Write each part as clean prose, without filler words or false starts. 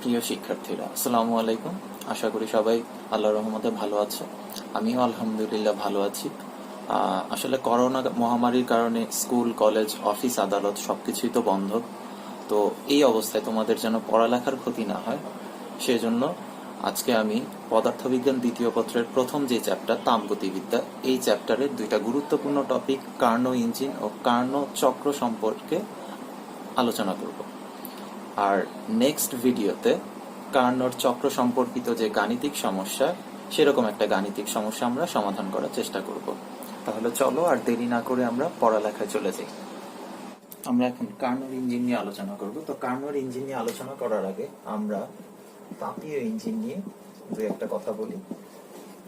প্রিয় শিক্ষার্থীরা, আসসালামু আলাইকুম। আশা করি সবাই আল্লাহর রহমতে ভালো আছে। আমিও আলহামদুলিল্লাহ ভালো আছি। আসলে করোনা মহামারীর কারণে স্কুল, কলেজ, অফিস, আদালত সবকিছুই তো বন্ধ। তো এই অবস্থায় তোমাদের যেন পড়ালেখার ক্ষতি না হয়, সেজন্য আজকে আমি পদার্থবিজ্ঞান দ্বিতীয় পত্রের প্রথম যে চ্যাপ্টার তাপগতিবিদ্যা, এই চ্যাপ্টারের দুইটা গুরুত্বপূর্ণ টপিক কার্নো ইঞ্জিন ও কার্নো চক্র সম্পর্কে আলোচনা করব। আর নেক্সট ভিডিওতে কার্নোর চক্র সম্পর্কিত যে গাণিতিক সমস্যা, সেরকম একটা গাণিতিক সমস্যা আমরা সমাধান করার চেষ্টা করব। তাহলে চলো আর দেরি না করে আমরা পড়ালেখায় চলে যাই। আমরা এখন কার্নোর ইঞ্জিন নিয়ে আলোচনা করব। তো কার্নোর ইঞ্জিন নিয়ে আলোচনা করার আগে আমরা তাপীয় ইঞ্জিন নিয়ে দু একটা কথা বলি।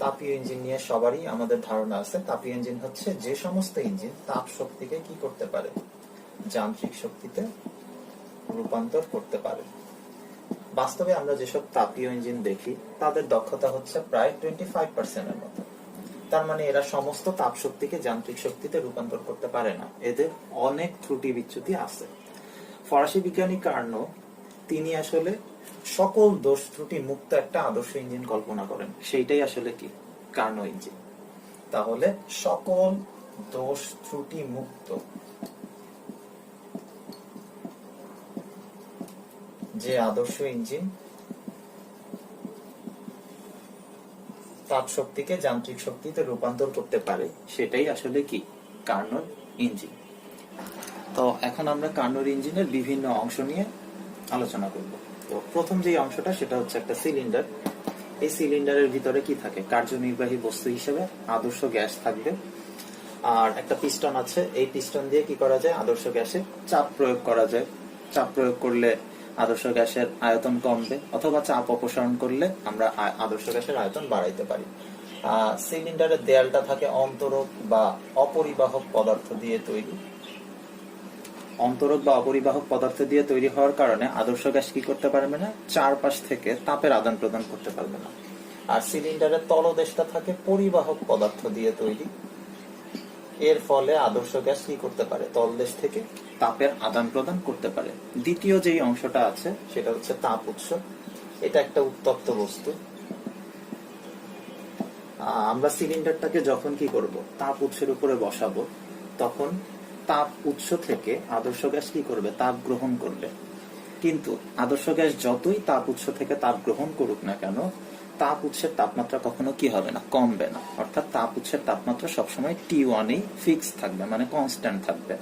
তাপীয় ইঞ্জিন নিয়ে সবারই আমাদের ধারণা আছে। তাপীয় ইঞ্জিন হচ্ছে যে সমস্ত ইঞ্জিন তাপ শক্তিকে কি করতে পারে, যান্ত্রিক শক্তিতে রূপান্তর করতে পারে। বাস্তবে আমরা যেসব তাপীয় ইঞ্জিন দেখি তাদের দক্ষতা হচ্ছে প্রায় 25% মতো। তার মানে এরা সমস্ত তাপ শক্তিকে যান্ত্রিক শক্তিতে রূপান্তর করতে পারে না, এদের অনেক ত্রুটি বিচ্যুতি আছে। ফরাসি বিজ্ঞানী কার্নো, তিনি আসলে সকল দোষ ত্রুটি মুক্ত একটা আদর্শ ইঞ্জিন কল্পনা করেন। সেইটাই আসলে কি কার্নো ইঞ্জিন। তাহলে সকল দোষ ত্রুটি মুক্ত যে আদর্শ ইঞ্জিন তাপ শক্তিকে যান্ত্রিক শক্তিতে রূপান্তর করতে পারে, সেটাই আসলে কি কার্নোর ইঞ্জিন। তো এখন আমরা কার্নোর ইঞ্জিনের বিভিন্ন অংশ নিয়ে আলোচনা করব। তো প্রথম যে অংশটা, সেটা হচ্ছে একটা সিলিন্ডার। এই সিলিন্ডারের ভিতরে কি থাকে, কার্যনির্বাহী বস্তু হিসেবে আদর্শ গ্যাস থাকবে। আর একটা পিস্টন আছে, এই পিস্টন দিয়ে কি করা যায়, আদর্শ গ্যাসে চাপ প্রয়োগ করা যায়। চাপ প্রয়োগ করলে আদর্শ গ্যাসের আয়তন কমবে, অথবা চাপ অপসারণ করলে আমরা আদর্শ গ্যাসের আয়তন বাড়াইতে পারি। সিলিন্ডারের দেয়ালটা থাকে অন্তরক বা অপরিবাহক পদার্থ দিয়ে তৈরি। অন্তরক বা অপরিবাহক পদার্থ দিয়ে তৈরি হওয়ার কারণে আদর্শ গ্যাস কি করতে পারবে না, চারপাশ থেকে তাপের আদান প্রদান করতে পারবে না। আর সিলিন্ডারের তলদেশটা থাকে পরিবাহক পদার্থ দিয়ে তৈরি। এর ফলে আদর্শ গ্যাস কি করতে পারে, তলদেশ থেকে তাপের আদান প্রদান করতে পারে। দ্বিতীয় যে অংশটা আছে সেটা হচ্ছে তাপ উৎস। এটা একটা উত্তপ্ত বস্তু। আমরা সিলিন্ডারটাকে যখন কি করব, তাপ উৎসের উপরে বসাবো, তখন তাপ উৎস থেকে আদর্শ গ্যাস কি করবে, তাপ গ্রহণ করবে। কিন্তু আদর্শ গ্যাস যতই তাপ উৎস থেকে তাপ গ্রহণ করুক না কেন, তাপ উৎসের তাপমাত্রা কখনো কি হবে না, কমবে না। অর্থাৎ তাপ উৎসের তাপমাত্রা সবসময় T1-এই ফিক্স থাকবে, মানে কনস্ট্যান্ট থাকবে।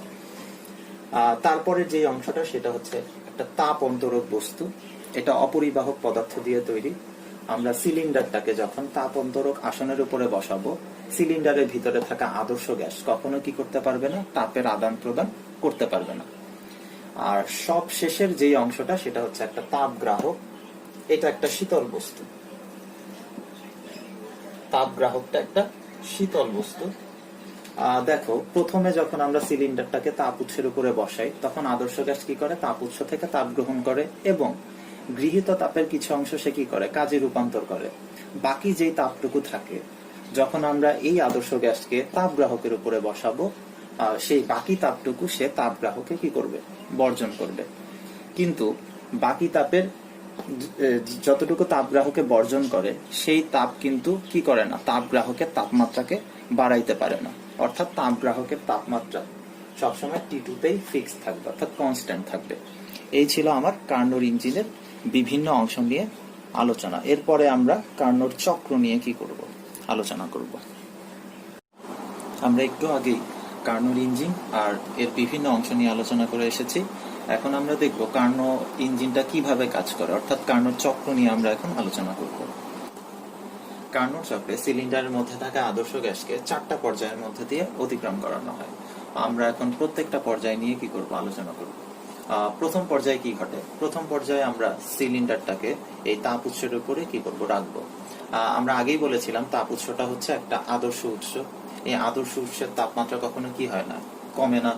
তারপরে যে অংশটা, সেটা হচ্ছে একটা তাপ অন্তরক বস্তু। এটা অপরিবাহক পদার্থ দিয়ে তৈরি। আমরা সিলিন্ডারটাকে যখন তাপ অন্তরক আসনের উপরে বসাবো, সিলিন্ডারের ভিতরে থাকা আদর্শ গ্যাস কখনো কি করতে পারবে না, তাপের আদান প্রদান করতে পারবে না। আর সব শেষের যে অংশটা, সেটা হচ্ছে একটা তাপগ্রাহক। এটা একটা শীতল বস্তু। তাপগ্রাহকটা একটা শীতল বস্তু। দেখো, প্রথমে যখন আমরা সিলিন্ডারটাকে তাপ উৎসের উপরে বসাই, তখন আদর্শ গ্যাস কি করে, তাপ উৎস থেকে তাপ গ্রহণ করে এবং গৃহীত তাপের কিছু অংশ সে কি করে, কাজে রূপান্তর করে। বাকি যেই তাপটুকু থাকে, যখন আমরা এই আদর্শ গ্যাসকে তাপগ্রাহকের উপরে বসাবো, সেই বাকি তাপটুকু সে তাপগ্রাহকে কি করবে, বর্জন করবে। কিন্তু বাকি তাপের যতটুকু তাপগ্রাহকে বর্জন করে, সেই তাপ কিন্তু কি করে না, তাপগ্রাহকের তাপমাত্রাকে বাড়াইতে পারে না। অর্থাৎ তাপগ্রাহকের তাপমাত্রা সবসময় T2-তেই ফিক্স থাকবে, অর্থাৎ কনস্ট্যান্ট থাকবে। এই ছিল আমার কার্নোর ইঞ্জিনের বিভিন্ন অংশ নিয়ে আলোচনা। এরপরে আমরা কার্নোর চক্র নিয়ে কি করব, আলোচনা করব। আমরা একটু আগেই কার্নোর ইঞ্জিন আর এর বিভিন্ন অংশ নিয়ে আলোচনা করে এসেছি। এখন আমরা দেখব কার্নো ইঞ্জিনটা কিভাবে কাজ করে, অর্থাৎ কার্নোর চক্র নিয়ে আমরা এখন আলোচনা করব। কার্নোর চক্রে সিলিন্ডারের মধ্যে থাকা আদর্শ গ্যাসকে 4টা পর্যায়ের মধ্যে দিয়ে অতিক্রম করানো হয়। আমরা এখন প্রত্যেকটা পর্যায় নিয়ে কি করব, আলোচনা করব। প্রথম পর্যায়ে কি ঘটে, প্রথম পর্যায়ে আমরা সিলিন্ডারটাকে এই তাপ উৎসের উপরে কি করব, রাখবো। আমরা আগেই বলেছিলাম তাপ উৎসটা হচ্ছে একটা আদর্শ উৎস। এই আদর্শ উৎসের তাপমাত্রা কখনো কি হয় না, কমে না।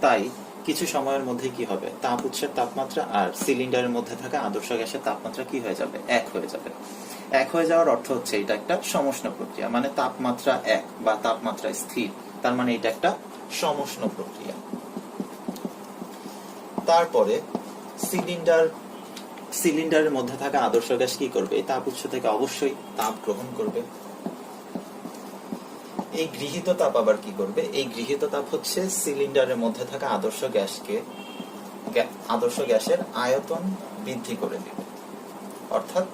তাই কিছু সময়ের মধ্যে কি হবে, তাপ উৎসের তাপমাত্রা আর সিলিন্ডারের মধ্যে থাকা আদর্শ গ্যাসের তাপমাত্রা কি হয়ে যাবে, এক হয়ে যাবে। এক হয়ে যাওয়ার অর্থ হচ্ছে এটা একটা সমষ্ণ প্রক্রিয়া, মানে তাপমাত্রা এক বা তাপমাত্রা স্থির। তার মানে এটা একটা সমষ্ণ প্রক্রিয়া। তারপরে সিলিন্ডার সিলিন্ডারের মধ্যে থাকা আদর্শ গ্যাস কি করবে? এই তাপ উৎস থেকে অবশ্যই তাপ গ্রহণ করবে। এই গৃহীত তাপ আবার কি করবে? এই গৃহীত তাপ হচ্ছে সিলিন্ডারের মধ্যে থাকা আদর্শ গ্যাসের আয়তন বৃদ্ধি করে দিবে। অর্থাৎ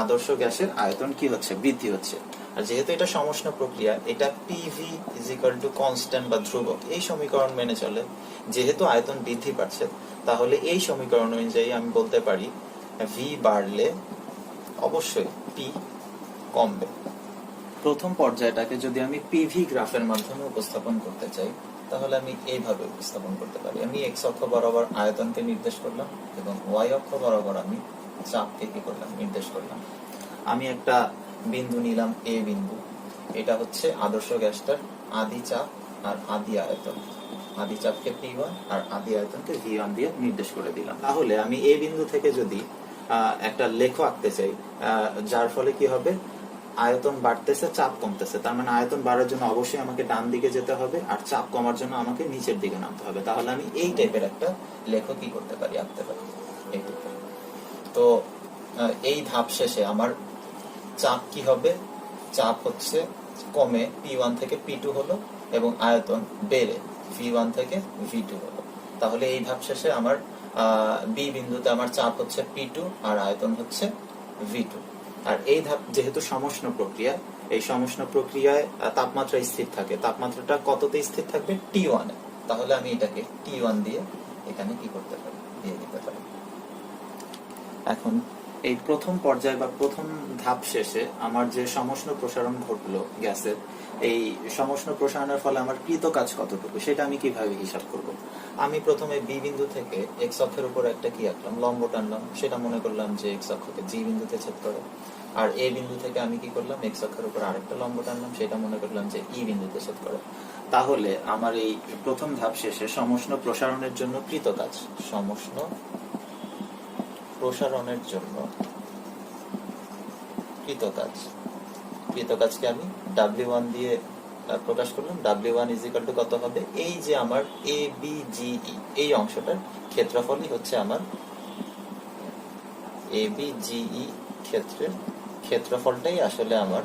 আদর্শ গ্যাসের আয়তন কি হচ্ছে? বৃদ্ধি হচ্ছে। আর যেহেতু এটা সমষ্ণ প্রক্রিয়া, এটা PV is equal to constant বা ধ্রুবক, এই সমীকরণ মেনে চলে। যেহেতু আয়তন বৃদ্ধি পাচ্ছে, তাহলে এই সমীকরণ অনুযায়ী আমি বলতে পারি ভি বাড়লে অবশ্যই পি কমবে। প্রথম পর্যায়টাকে যদি আমি পিভি গ্রাফের মাধ্যমে উপস্থাপন করতে চাই, তাহলে আমি এইভাবে উপস্থাপন করতে পারি। আমি এক্স অক্ষ বরাবর আয়তনকে নির্দেশ করলাম এবং ওয়াই অক্ষ বরাবর আমি চাপকে কি করলাম? নির্দেশ করলাম। আমি একটা বিন্দু নিলাম, এ বিন্দু। এটা হচ্ছে আদর্শ গ্যাসটার আদি চাপ আর আদি আয়তন। আদি চাপকে P1 আর আদি আয়তনকে V1 দিয়ে নির্দেশ করে দিলাম। তাহলে আমি এই বিন্দু থেকে যদি একটা লেখ আঁকতে চাই, যার ফলে কি হবে? আয়তন বাড়তেছে, চাপ কমতেছে। তার মানে আয়তন বাড়ার জন্য অবশ্যই আমাকে ডান দিকে যেতে হবে, আর চাপ কমার জন্য আমাকে নিচের দিকে নামতে হবে। তাহলে আমি এই টাইপের একটা লেখ কি করতে পারি? আঁকতে পারি। তো এই ধাপ শেষে আমার চাপ কি হবে? চাপ হচ্ছে কমে P1 থেকে P2 হলো এবং আয়তন বেড়ে V1 থেকে V2 হলো। তাহলে এই ধাপ শেষে আমার বি বিন্দুতে আমার চাপ হচ্ছে P2 আর আয়তন হচ্ছে V2। আর এই ধাপ যেহেতু সমষ্ণ প্রক্রিয়া, এই সমষ্ণ প্রক্রিয়ায় তাপমাত্রা স্থির থাকে। তাপমাত্রাটা কততে স্থির থাকবে? T1 এ। তাহলে আমি এটাকে T1 দিয়ে এখানে কি করতে পারি? দিয়ে দিতে পারি। এখন এই প্রথম পর্যায় বা প্রথম ধাপ শেষে আমার যে সমষ্ণ প্রসারণ ঘটলো গ্যাসের, এই সমষ্ণ প্রসারণের ফলে আমার কৃত কাজ কতটুকু, সেটা আমি কিভাবে হিসাব করব? আমি প্রথমে বি বিন্দু থেকে এক্স অক্ষের উপর একটা কি আঁকলাম? লম্ব টানলাম। সেটা মনে করলাম যে এক্স অক্ষকে জি বিন্দুতে ছেদ করে। আর এ বিন্দু থেকে আমি কি করলাম? এক্স অক্ষের উপর আরেকটা লম্ব টানলাম। সেটা মনে করলাম যে ই বিন্দুতে ছেদ করে। তাহলে আমার এই প্রথম ধাপ শেষে সমষ্ণ প্রসারণের জন্য কৃত কাজ, সমষ্ণ প্রসারণের জন্য কৃতকাজকে আমি W1 দিয়ে প্রকাশ করলাম। W1 ইজ ইকুয়াল টু কত হবে? এই যে আমার ABGE এই অংশটার ক্ষেত্রফলই হচ্ছে আমার ABGE ক্ষেত্রফলটাই আসলে আমার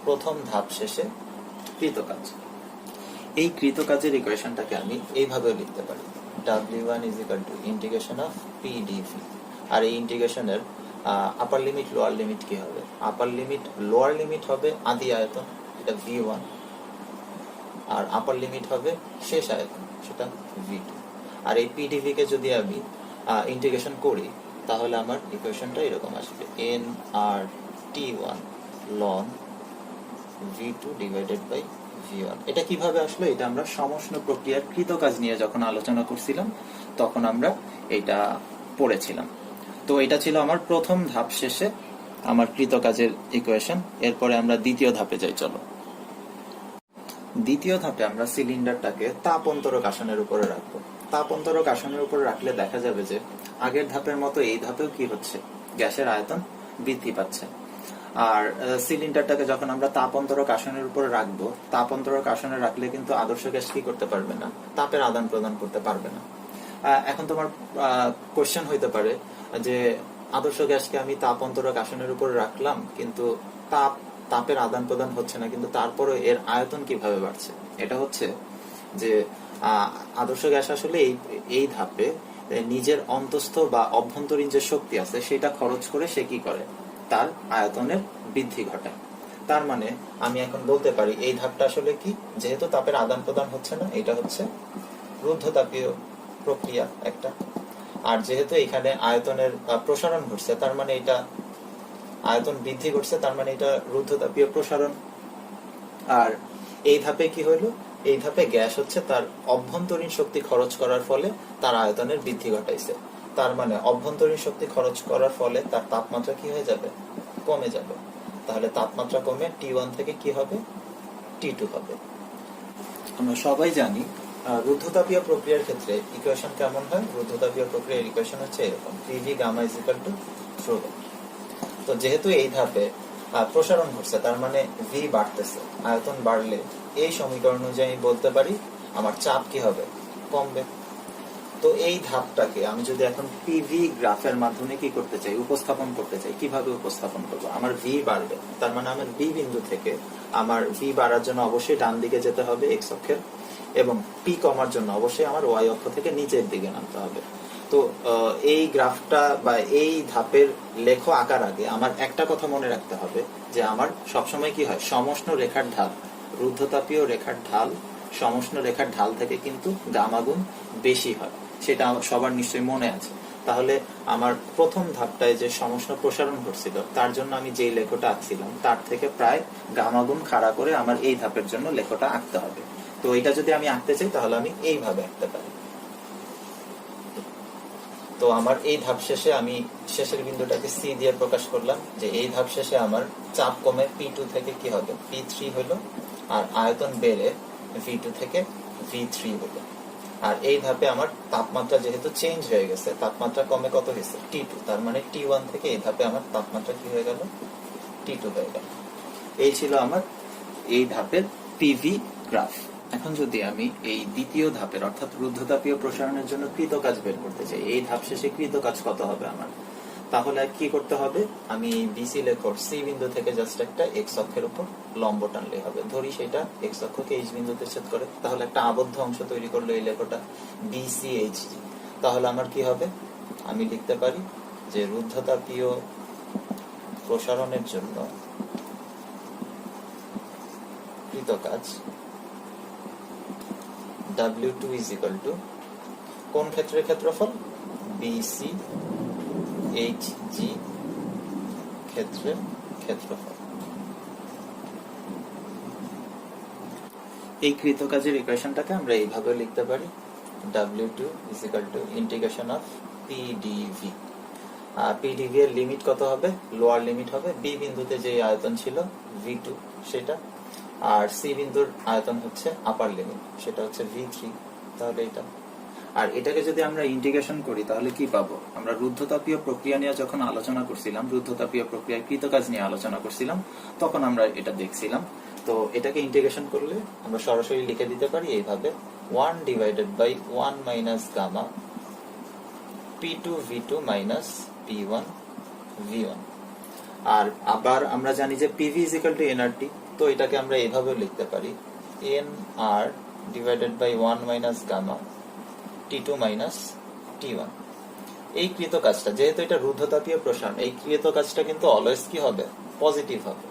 প্রথম ধাপ শেষে কৃতকাজ। এই কৃতকাজের ইকুয়েশনটাকে আমি এইভাবে লিখতে পারি, W1 is equal two integration of PdV। আর এই ইন্টিগ্রেশনের আপার লিমিট লোয়ার লিমিট কি হবে? আপার লিমিট লোয়ার লিমিট হবে আদি আয়তন, এটা V1, আর আপার লিমিট হবে শেষ আয়তন, সেটা V2। আর এই PdV কে যদি আমি ইন্টিগ্রেশন করি, তাহলে আমার ইকুয়েশনটা এরকম আসবে, nRT1 ln V2 divided by V1। এটা কিভাবে আসলো? এটা আমরা সমষ্ণ প্রক্রিয়ার কৃতকাজ নিয়ে যখন আলোচনা করছিলাম, তখন আমরা এটা পড়েছিলাম। তো এটা ছিল আমার প্রথম ধাপ শেষে আমার কৃতকাজের ইকুয়েশন। এরপরে আমরা দ্বিতীয় ধাপে যাই। চলো, দ্বিতীয় ধাপে আমরা সিলিন্ডারটাকে তাপ অন্তরক আসনের উপরে রাখবো। তাপ অন্তরক আসনের উপরে রাখলে দেখা যাবে যে আগের ধাপের মতো এই ধাপেও কি হচ্ছে? গ্যাসের আয়তন বৃদ্ধি পাচ্ছে। আর সিলিন্ডারটাকে যখন আমরা তাপ অন্তরক আসনের উপরে রাখবো, তাপ অন্তরক আসনে রাখলে কিন্তু আদর্শ গ্যাস কি করতে পারবে না? তাপের আদান প্রদান করতে পারবে না। এখন তোমার কোশ্চেন হইতে পারে যে আদর্শ গ্যাসকে আমি তাপ অন্তরক আসনের উপরে রাখলাম, কিন্তু তাপের আদান প্রদান হচ্ছে না, কিন্তু তারপরে এর আয়তন কিভাবে বাড়ছে? এটা হচ্ছে যে আদর্শ গ্যাস আসলে এই ধাপে নিজের অন্তস্থ বা অভ্যন্তরীণ যে শক্তি আছে সেটা খরচ করে সে কি করে? তার আয়তনের বৃদ্ধি ঘটায়। তার মানে আমি এখন বলতে পারি এই ধাপটা আসলে কি? যেহেতু তাপের আদান প্রদান হচ্ছে না, এটা হচ্ছে রুদ্ধতাপীয় প্রক্রিয়া একটা। আর যেহেতু এখানে আয়তনের প্রসারণ ঘটছে, তার মানে এটা আয়তন বৃদ্ধি ঘটছে, তার মানে এটা রুদ্ধতাপীয় প্রসারণ। আর এই ধাপে কি হইলো? এই ধাপে গ্যাস হচ্ছে তার অভ্যন্তরীণ শক্তি খরচ করার ফলে তার আয়তনের বৃদ্ধি ঘটাইছে। তার মানে অভ্যন্তরীণ শক্তি খরচ করার ফলে তার তাপমাত্রা কি হয়ে যাবে? কমে যাবে। তাহলে তাপমাত্রা কমে T1 থেকে কি হবে? T2 হবে। আমরা সবাই জানি রুদ্ধতাপীয় প্রক্রিয়ার ক্ষেত্রে ইকুয়েশন কেমন হয়? রুদ্ধতাপীয় প্রক্রিয়ার ইকুয়েশন হচ্ছে এরকম, PV gamma is equal to ধ্রুবক। তো যেহেতু এই ধাপে প্রসারণ ঘটছে, তার মানে V বাড়তেছে, আয়তন বাড়লে এই সমীকরণ অনুযায়ী বলতে পারি আমার চাপ কি হবে? কমবে। তো এই ধাপটাকে আমি যদি এখন পিভি গ্রাফের মাধ্যমে কি করতে চাই, উপস্থাপন করতে চাই, কিভাবে উপস্থাপন করব? আমার ভি বাড়বে, তার মানে আমার বি বিন্দু থেকে আমার ভি বাড়ার জন্য অবশ্যই ডান দিকে যেতে হবে এক্স অক্ষের, এবং পি কমার জন্য অবশ্যই আমার ওয়াই অক্ষ থেকে নিচের দিকে নামতে হবে। তো এই গ্রাফটা বা এই ধাপের লেখ আঁকার আগে আমার একটা কথা মনে রাখতে হবে যে আমার সবসময় কি হয়, সমষ্ণ রেখার ঢাল, রুদ্ধতাপীয় রেখার ঢাল সমষ্ণ রেখার ঢাল থেকে কিন্তু গামা গুণ বেশি হয়, সেটা সবার নিশ্চয়ই মনে আছে। তাহলে আমার প্রথম ধাপটায় যে সমষ্ণ প্রসারণ ঘটছিল তার জন্য আমি যেই লেখটা আঁকছিলাম তার থেকে প্রায় গামা গুণ খাড়া করে আমার এই ধাপের জন্য লেখটা আঁকতে হবে। তো এটা যদি আমি আঁকতে চাই তাহলে আমি এইভাবে আঁকতে পারি। তো আমার এই ধাপ শেষে আমি শেষের বিন্দুটাকে সি দিয়ে প্রকাশ করলাম যে এই ধাপ শেষে আমার চাপ কমে P2 থেকে কি হবে, P3 হলো, আর আয়তন বেড়ে V2 থেকে V3 হলো। আর এই ধাপে আমার তাপমাত্রা যেহেতু চেঞ্জ হয়ে গেছে, তাপমাত্রা কমে কত হয়েছে, T2, তার মানে T1 থেকে এই ধাপে আমার তাপমাত্রা কি হয়ে গেল, T2 হয়ে গেল। এই ছিল আমার এই ধাপের পিভি গ্রাফ। এখন যদি আমি এই দ্বিতীয় ধাপের অর্থাৎ রুদ্ধতাপীয় প্রসারণের জন্য কৃতকাজ বের করতে চাই, এই ধাপ শেষে কৃতকাজ কত হবে আমার, তাহলে কি করতে হবে, আমি বিসি লেখর সি বিন্দু থেকে জাস্ট একটা এক্স অক্ষের উপর লম্ব টানলে হবে। ধরি সেটা এক্স অক্ষকে এইচ বিন্দুতে ছেদ করে, তাহলে একটা আবদ্ধ অংশ তৈরি করলো এই লেখটা বিসিএইচজি। তাহলে আমার কি হবে, আমি লিখতে পারি যে রুদ্ধতাপীয় প্রসারণের জন্য কৃতকাজ W2 is equal to কোন ক্ষেত্রের ক্ষেত্রফল, BCHG ক্ষেত্রের ক্ষেত্রফল। এই কৃতকাজের ইকুয়েশনটাকে আমরা এইভাবে লিখতে পারি, W2 is equal to integration of PdV। PdV এর লিমিট কত হবে, লোয়ার লিমিট হবে B বিন্দুতে যে আয়তন ছিল V2 সেটা, আর সি বিন্দুর আয়তন হচ্ছে আপার লিমিট, সেটা হচ্ছে V3। তাহলে এটা, আর এটাকে যদি আমরা ইন্টিগ্রেশন করি তাহলে কি পাবো, আমরা রুদ্ধতাপীয় প্রক্রিয়া নিয়ে যখন আলোচনা করছিলাম, রুদ্ধতাপীয় প্রক্রিয়ার কৃতকাজ নিয়ে আলোচনা করছিলাম, তখন আমরা এটা দেখছিলাম। তো এটাকে ইন্টিগ্রেশন করলে আমরা সরাসরি লিখে দিতে পারি এইভাবে, 1 divided by 1 minus gamma P2 V2 minus P1 V1। আর আবার আমরা জানি যে PV is equal to nRT, তো এটাকে আমরা এইভাবে লিখতে পারি, nR divided by 1 minus gamma T2 minus T1। এই কৃতকাজটা যেহেতু এটা রুদ্ধতাপীয় প্রসারণ, এই কৃতকাজটা কিন্তু অলওয়েজ কি হবে, পজিটিভ হবে।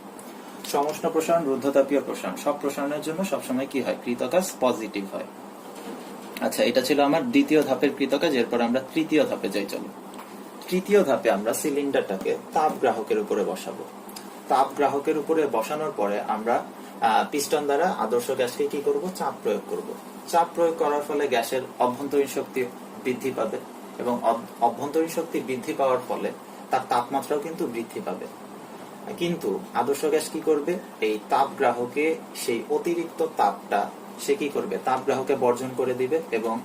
সমষ্ণ প্রসারণ, রুদ্ধতাপীয় প্রসারণ, সব প্রসারণের জন্য সবসময় কি হয়, কৃতকাজ পজিটিভ হয়। আচ্ছা, এটা ছিল আমার দ্বিতীয় ধাপের কৃতকাজ। এরপর আমরা তৃতীয় ধাপে যাই। চলো, তৃতীয় ধাপে আমরা সিলিন্ডারটাকে তাপ গ্রাহকের উপরে বসাবো। তাপ গ্রাহকের উপরে বসানোর পরে আমরা পিস্টন দ্বারা আদর্শ গ্যাসকে কি করব, চাপ প্রয়োগ করব। চাপ প্রয়োগ করার ফলে গ্যাসের অভ্যন্তরীণ শক্তি বৃদ্ধি পাবে, এবং অভ্যন্তরীণ শক্তি বৃদ্ধি পাওয়ার ফলে তার তাপমাত্রাও কিন্তু বৃদ্ধি পাবে। কিন্তু আদর্শ গ্যাস কি করবে, এই তাপ গ্রাহকে সেই অতিরিক্ত তাপটা সে কি করবে, তাপ গ্রাহকে বর্জন করে দিবে, এবং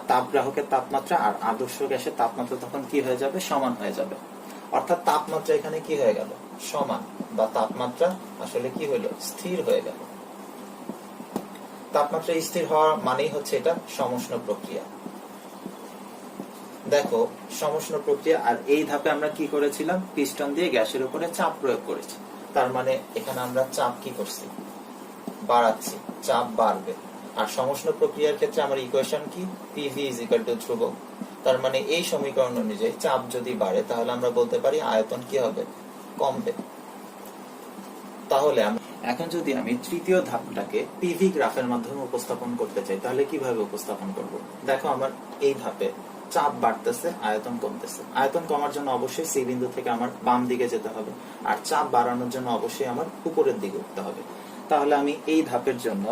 তাপ গ্রাহকের তাপমাত্রা আর আদর্শ গ্যাসের তাপমাত্রা তখন কি হয়ে যাবে, সমান হয়ে যাবে। অর্থাৎ তাপমাত্রা এখানে কি হয়ে গেল, সমান, বা তাপমাত্রা আসলে কি হলো, স্থির হয়ে গেল। তাপমাত্রা স্থির হওয়া মানেই হচ্ছে এটা সমষ্ণ প্রক্রিয়া। দেখো, সমষ্ণ প্রক্রিয়া। আর এই ধাপে আমরা কি করেছিলাম, পিস্টন দিয়ে গ্যাসের উপরে চাপ প্রয়োগ করেছি, তার মানে এখানে আমরা চাপ কি করছি, বাড়াচ্ছি, চাপ বাড়বে। আর সমষ্ণ প্রক্রিয়ার ক্ষেত্রে আমার ইকুয়েশন কি, PV is equal to ধ্রুবক, তার মানে এই সমীকরণ অনুযায়ী চাপ যদি বাড়ে তাহলে আমরা বলতে পারি আয়তন কি হবে, কমবে। তাহলে এখন যদি আমি তৃতীয় ধাপটাকে পিভি গ্রাফের মাধ্যমে উপস্থাপন করতে চাই তাহলে কিভাবে উপস্থাপন করব। দেখো, আমার এই ধাপে চাপ বাড়তেছে, আয়তন কমতেছে। আয়তন কমার জন্য অবশ্যই সি বিন্দু থেকে আমার বাম দিকে যেতে হবে, আর চাপ বাড়ানোর জন্য অবশ্যই আমার উপরের দিকে উঠতে হবে। তাহলে আমি এই ধাপের জন্য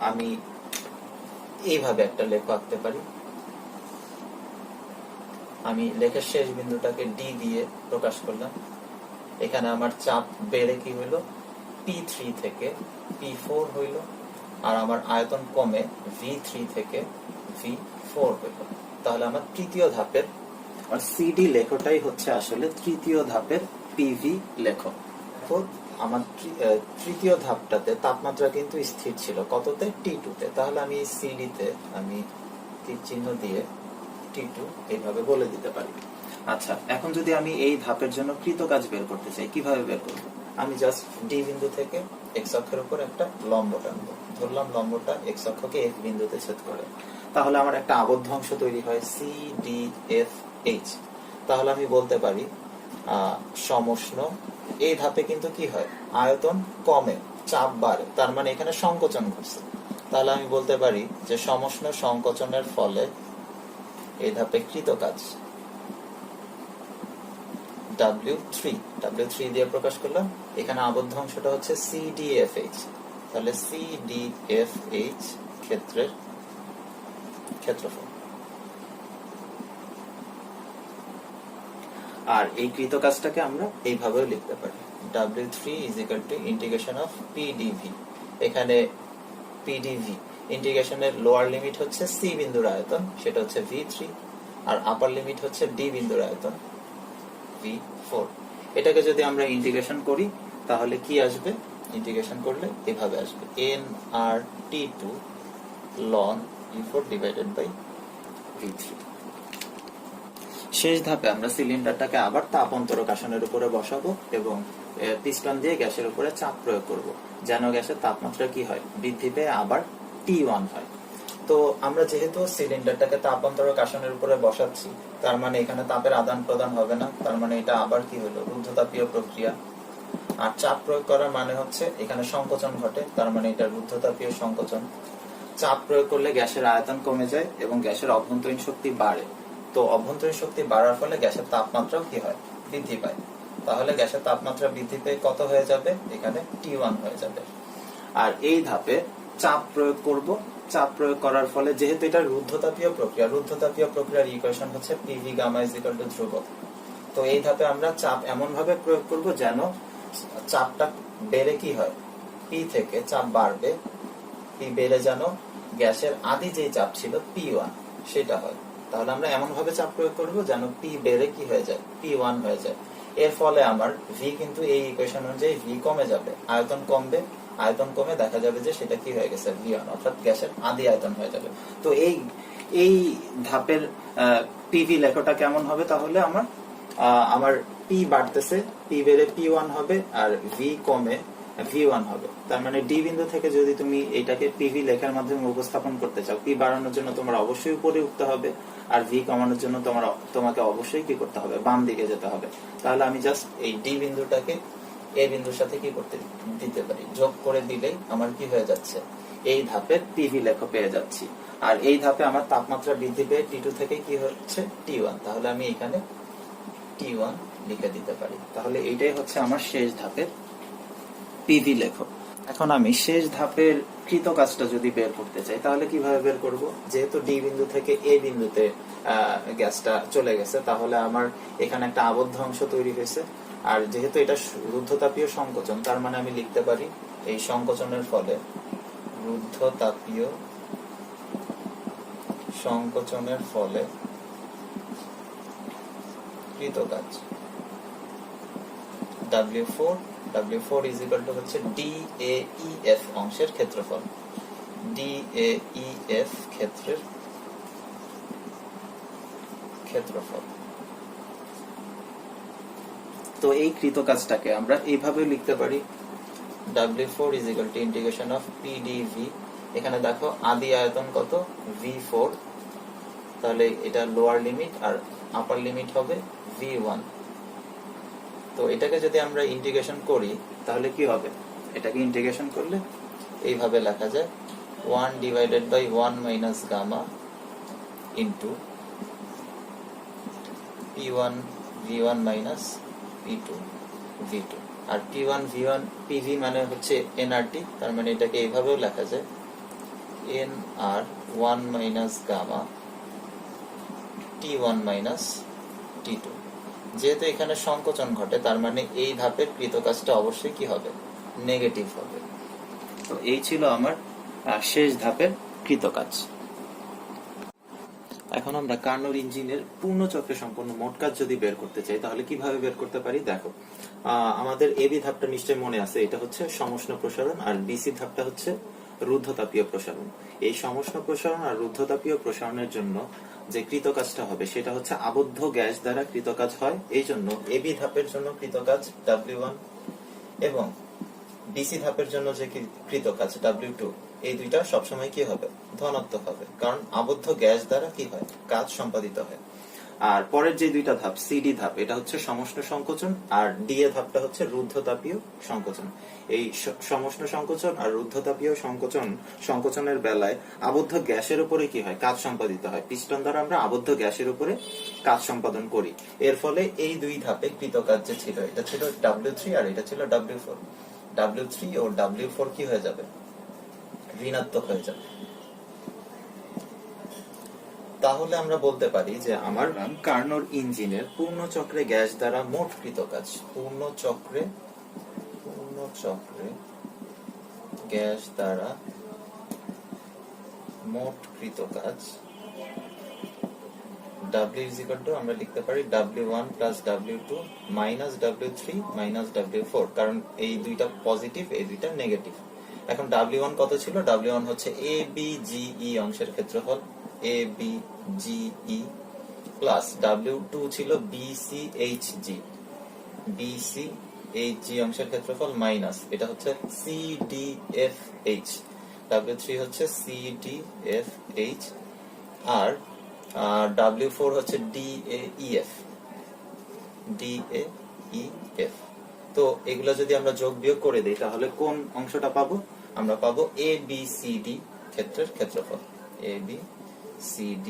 আমি এইভাবে একটা লেখ আঁকতে পারি। আমি লেখের শেষ বিন্দুটাকে ডি দিয়ে প্রকাশ করলাম। এখানে আমার চাপ বেড়ে কি হইল, P3 থেকে P4 হইল, আর আমার আয়তন কমে V3 থেকে V4 হইল। তাহলে আমার তৃতীয় ধাপের সিডি লেখটাই হচ্ছে আসলে তৃতীয় ধাপের পিভি লেখ। আমার তৃতীয় ধাপটাতে তাপমাত্রা কিন্তু স্থির ছিল কততে, T2 তে। তাহলে আমি সিডি তে আমি তীর চিহ্ন দিয়ে T2 এইভাবে বলে দিতে পারি। আচ্ছা, এখন যদি আমি এই ধাপের জন্য কৃত কাজ বের করতে চাই, কিভাবে বের করব? আমি জাস্ট ডি বিন্দু থেকে এক্স অক্ষের উপর একটা লম্ব টানবো, ধরলাম লম্বটা এক্স অক্ষকে এফ বিন্দুতে ছেদ করে, তাহলে আমার একটা আবদ্ধ অংশ তৈরি হয় সি ডি এফ এইচ। তাহলে আমি বলতে পারি সমষ্ণ, এই ধাপে কিন্তু কি হয়, আয়তন কমে চাপ বাড়ে, তার মানে এখানে সংকোচন ঘটছে। তাহলে আমি বলতে পারি যে সমষ্ণ সংকোচনের ফলে এই ধাপে কৃত কাজ W3 দিয়ে প্রকাশ করলাম। এখানে আবদ্ধ অংশটা হচ্ছে CDFH, তাহলে CDFH ক্ষেত্রের ক্ষেত্রফল। আর এই কৃত কাজটাকে আমরা এইভাবেও লিখতে পারি, W3 ইন্টিগ্রেশন অফ PdV। এখানে PdV ইন্টিগ্রেশনের লোয়ার লিমিট হচ্ছে C বিন্দুর আয়তন, সেটা হচ্ছে V3, আর আপার লিমিট হচ্ছে D বিন্দুর আয়তন V4। এটাকে যদি আমরা ইন্টিগ্রেশন করি তাহলে কি আসবে? ইন্টিগ্রেশন করলে এভাবে আসবে nRT2 ln V4 divided by V3। শেষ ধাপে আমরা সিলিন্ডারটাকে আবার তাপ অন্তরকাশনের উপরে বসাবো এবং পিস্টন দিয়ে গ্যাসের উপরে চাপ প্রয়োগ করব, যেন গ্যাসের তাপমাত্রা কি হয়, বৃদ্ধি পেয়ে আবার T1 হয়। তো আমরা যেহেতু সিলিন্ডারটাকে তাপ অন্তরকাশনের উপরে বসাচ্ছি, তার মানে এখানে তাপের আদান প্রদান হবে না, তার মানে এটা আবার কি হলো, রুদ্ধতাপীয় প্রক্রিয়া। আর চাপ প্রয়োগ করার মানে হচ্ছে এখানে সংকোচন ঘটে, তার মানে এটা রুদ্ধতাপীয় সংকোচন। চাপ প্রয়োগ করলে গ্যাসের আয়তন কমে যায় এবং গ্যাসের অভ্যন্তরীণ শক্তি বাড়ে। তো অভ্যন্তরীণ শক্তি বাড়ার ফলে গ্যাসের তাপমাত্রাও কি হয়, বৃদ্ধি পায়। তাহলে গ্যাসের তাপমাত্রা বৃদ্ধি পেয়ে কত হয়ে যাবে, এখানে T1 হয়ে যাবে। আর এই ধাপে চাপ প্রয়োগ করব, চাপ প্রয়োগ করার ফলে যেহেতু এটা রুদ্ধতাপীয় প্রক্রিয়ার ইকুয়েশন হচ্ছে PV গামা ধ্রুবক। তো এই ধাপে আমরা চাপ এমন ভাবে প্রয়োগ করব যেন চাপটা বেড়ে কি হয়, P থেকে চাপ বাড়বে, P বেড়ে যেন গ্যাসের আদি যে চাপ ছিল P1 সেটা হয়। তাহলে আমরা এমন ভাবে চাপ প্রয়োগ করব যেন P বেড়ে কি হয়ে যায়, P1 হয়ে যায়। এর ফলে আমার V কিন্তু এই ইকুয়েশন অনুযায়ী V কমে যাবে, আয়তন কমবে, আয়তন কমে দেখা যাবে যে সেটা কি হয়ে গেছে, V1, অর্থাৎ গ্যাসের আদি আয়তন হয়ে যাবে। তো এই ধাপের PV লেখাটা কেমন হবে, তাহলে আমার P বাড়তেছে, P বেড়ে P1 হবে আর V কমে V1 হবে। তার মানে ডি বিন্দু থেকে যদি তুমি এটাকে PV লেখার মাধ্যমে উপস্থাপন করতে চাও, P বাড়ানোর জন্য তোমার অবশ্যই উপরে উঠতে হবে, আর V কমানোর জন্য তোমাকে অবশ্যই কি করতে হবে, বাম দিকে যেতে হবে। তাহলে আমি জাস্ট এই ডি বিন্দুটাকে এ বিন্দুর সাথে কি করতে দিতে পারি, যোগ করে দিলেই আমার কি হয়ে যাচ্ছে, এই ধাপের PV লেখ পেয়ে যাচ্ছি। আর এই ধাপে আমার তাপমাত্রা বৃদ্ধি পেয়ে T2 থেকে কি হচ্ছে, T1। তাহলে আমি এখানে T1 লিখে দিতে পারি। তাহলে এইটাই হচ্ছে আমার শেষ ধাপের PV লেখ। এখন আমি শেষ ধাপের কৃত কাজটা যদি বের করতে চাই তাহলে কিভাবে বের করব? যেহেতু ডি বিন্দু থেকে এ বিন্দুতে গ্যাসটা চলে গেছে, তাহলে আমার এখানে একটা আবদ্ধ অংশ তৈরি হয়েছে। আর যেহেতু এটা রুদ্ধতাপীয় সংকোচন, তার মানে আমি লিখতে পারি এই সংকোচনের ফলে রুদ্ধতাপীয় সংকোচনের ফলে কৃত কাজ W4 ইজ ইকুয়াল টু হচ্ছে DAEF অংশের ক্ষেত্রফল, DAEF ক্ষেত্রের ক্ষেত্রফল। তো এই কৃত কাজটাকে আমরা এইভাবে লিখতে পারি, W4 is equal two integration of PdV। এখানে দেখো আদি আয়তন কত, V4, তাহলে এটা লোয়ার লিমিট আর আপার লিমিট হবে V1। তো এটাকে যদি আমরা ইন্টিগ্রেশন করি তাহলে কি হবে, এটাকে ইন্টিগ্রেশন করলে এইভাবে লেখা যায় 1 divided by 1 minus gamma into P1 V1 minus P2 V2। আর P1 V1 PV মানে হচ্ছে nRT, তার মানে এটাকে এইভাবেও লেখা যায় nR1 minus gamma T1 minus T2। যেহেতু এখানে সংকোচন ঘটে, তার মানে এই ধাপের কৃত কাজটা অবশ্যই কি হবে, নেগেটিভ হবে। তো এই ছিল আমার শেষ ধাপের কৃত কাজ। এখন আমরা কার্নোট ইঞ্জিনের পূর্ণ চক্রে সম্পন্ন মোট কাজ যদি বের করতে চাই তাহলে কিভাবে বের করতে পারি, দেখো আমাদের এবি ধাপটা নিশ্চয়ই মনে আছে, এটা হচ্ছে সমষ্ণ প্রসারণ, আর বিসি ধাপটা হচ্ছে রুদ্ধতাপীয় প্রসারণ। এই সমষ্ণ প্রসারণ আর রুদ্ধতাপীয় প্রসারণের জন্য যে কৃতকাজটা হবে সেটা হচ্ছে আবদ্ধ গ্যাস দ্বারা কৃতকাজ হয়, এই জন্য এবি ধাপের জন্য কৃতকাজ W1 এবং বিসি ধাপের জন্য যে কৃতকাজ W2, এই দুইটা সবসময় কি হবে? ধনাত্মক হবে, কারণ আবদ্ধ গ্যাস দ্বারা কি হয়? কাজ সম্পাদিত হয়। আর পরের যে দুইটা ধাপ, সিডি ধাপ, এটা হচ্ছে সমষ্ণ সংকোচন, আর ডি এ ধাপটা হচ্ছে রুদ্ধতাপীয় সংকোচন। এই সমষ্ণ সংকোচন আর রুদ্ধতাপীয় সংকোচনের বেলায় আবদ্ধ গ্যাসের উপরে কি হয়? কাজ সম্পাদিত হয়। পিস্টন দ্বারা আমরা আবদ্ধ গ্যাসের উপরে কাজ সম্পাদন করি। এর ফলে এই দুই ধাপে কৃতকাজ যে ছিল, এটা ছিল W3 আর এটা ছিল W4। W3 ও W4 কি হয়ে যাবে? ঋণাত্মক হয়ে যাবে। তাহলে আমরা বলতে পারি যে আমার কার্নোর ইঞ্জিনের পূর্ণ চক্রে গ্যাস দ্বারা মোট কৃতকাজ, পূর্ণ চক্রে গ্যাস দ্বারা মোট কৃতকাজ W আমরা লিখতে পারি W1 plus W2 minus W3 minus W4, কারণ এই দুইটা পজিটিভ, এই দুইটা নেগেটিভ। এখন W1 কত ছিল? W1 হচ্ছে ABGE অংশের ক্ষেত্রফল, ABGE প্লাস W2 ছিল BCHG অংশের ক্ষেত্রফল মাইনাস এটা হচ্ছে CDFH, W3 হচ্ছে CDFH আর W4 হচ্ছে DAEF। তো এগুলো যদি আমরা যোগ বিয়োগ করে দিই তাহলে কোন অংশটা পাবো? আমরা পাবো ABCD ক্ষেত্রের ক্ষেত্রফল, ABCD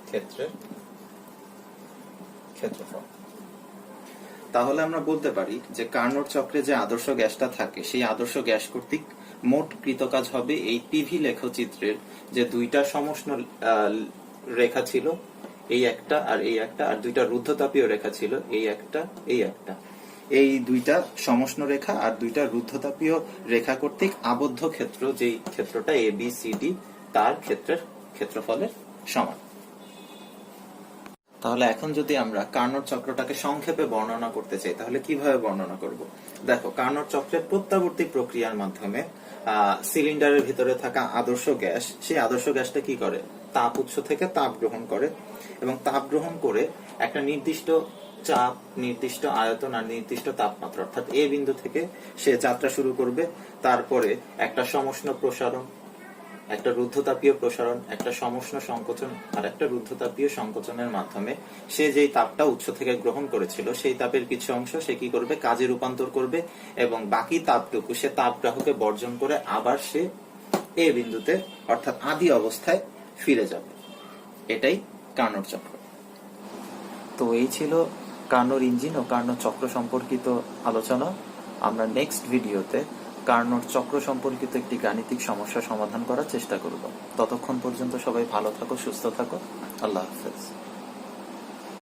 ক্ষেত্রের ক্ষেত্রফল। তাহলে আমরা বলতে পারি যে কার্নোর চক্রে যে আদর্শ গ্যাসটা থাকে সেই আদর্শ গ্যাস কর্তৃক মোট কৃতকাজ হবে এই পিভি লেখচিত্রের যে দুইটা সমষ্ণ রেখা ছিল, এই একটা আর এই একটা, আর দুইটা রুদ্ধতাপীয় রেখা ছিল, এই একটা এই একটা, এই দুইটা সমষ্ণ রেখা আর দুইটা রুদ্ধতাপীয় রেখা কর্তৃক আবদ্ধ ক্ষেত্র, যেই ক্ষেত্রটা ABCD তার ক্ষেত্রের ক্ষেত্রফলের সমান। তাহলে এখন যদি আমরা কার্নোর চক্রটাকে সংক্ষেপে বর্ণনা করতে চাই তাহলে কিভাবে বর্ণনা করব? দেখো, কার্নোর চক্রের প্রত্যাবর্তী প্রক্রিয়ার মাধ্যমে সিলিন্ডারের ভিতরে থাকা আদর্শ গ্যাস, সেই আদর্শ গ্যাসটা কি করে? তাপ উৎস থেকে তাপ গ্রহণ করে এবং তাপ গ্রহণ করে একটা নির্দিষ্ট চাপ, নির্দিষ্ট আয়তন আর নির্দিষ্ট তাপমাত্রা, অর্থাৎ এ বিন্দু থেকে সে যাত্রা শুরু করবে। তারপরে একটা সমষ্ণ প্রসারণ, একটা রুদ্ধতাপীয় প্রসারণ, একটা সমষ্ণ সংকোচন আর একটা রুদ্ধতাপীয় সংকোচনের মাধ্যমে সে যেই তাপটা উৎস থেকে গ্রহণ করেছিল সেই তাপের কিছু অংশ সে কি করবে? কাজে রূপান্তর করবে এবং বাকি তাপটুকু সে তাপগ্রাহকে বর্জন করে আবার সে এ বিন্দুতে অর্থাৎ আদি অবস্থায় ফিরে যাবে। এটাই কার্নোর চক্র। তো এই ছিল কার্নোর ইঞ্জিন ও কার্নোর চক্র সম্পর্কিত আলোচনা। আমরা নেক্সট ভিডিওতে কার্নোর চক্র সম্পর্কিত একটি গাণিতিক সমস্যা সমাধান করার চেষ্টা করব। ততক্ষণ পর্যন্ত সবাই ভালো থাকো, সুস্থ থাকো। আল্লাহ হাফেজ।